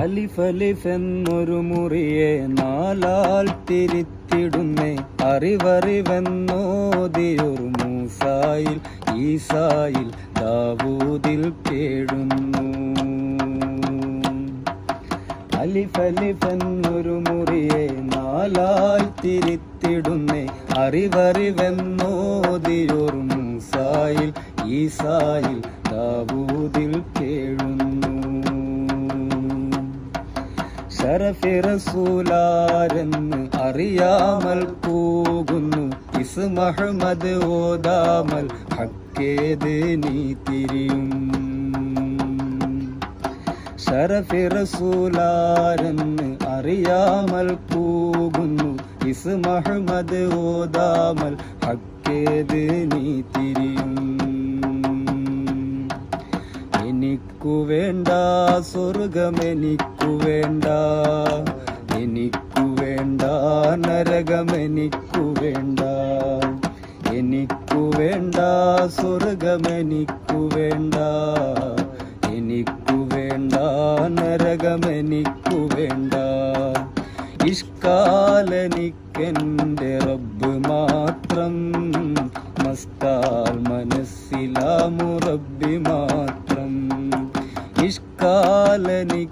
അലിഫലിഫെന്നൊരു മുറിയെ നാലാൽ തിരിത്തിടുന്നേ അറിവറിവെന്നോതിയൊരു മൂസായിൽ ഈസായിൽ ദാവൂദിൽ കേഴുന്നു. അലിഫലിഫെന്നൊരു മുറിയെ നാലാൽ തിരിത്തിടുന്നേ അറിവറിവെന്നോതിയൊരു മൂസായിൽ ഈസായിൽ ദാവൂദിൽ കേഴുന്നു. ശരഫി റസൂലാരെന്ന് അറിയാമൽ കൂകുന്നു ഇസ്മഹ്മദ് ഓതാമൽ ഹക്കേത് നീ തിരിയും. ശരഫി റസൂലാരെന്ന് അറിയാമൽ കൂകുന്നു ഇസ്മഹ്മദ് ഓതാമൽ ഹക്കേത് നീ തിരിയും. എനിക്കു വേണ്ട സ്വർഗമെനിക്കു വേണ്ട, എനിക്കു വേണ്ട നരകമെനിക്കു വേണ്ട, എനിക്കു വേണ്ട സ്വർഗമെനിക്കു വേണ്ട, എനിക്കു വേണ്ട നരകമെനിക്കു വേണ്ട. ഇഷ്കാലെനിക്കെന്റെ റബ്ബ് മാത്രം, മസ്താൽ മനസ്സിലാമു റബ്ബി മാത്രം. ഇഷ്കാലെനിക്കെന്റെ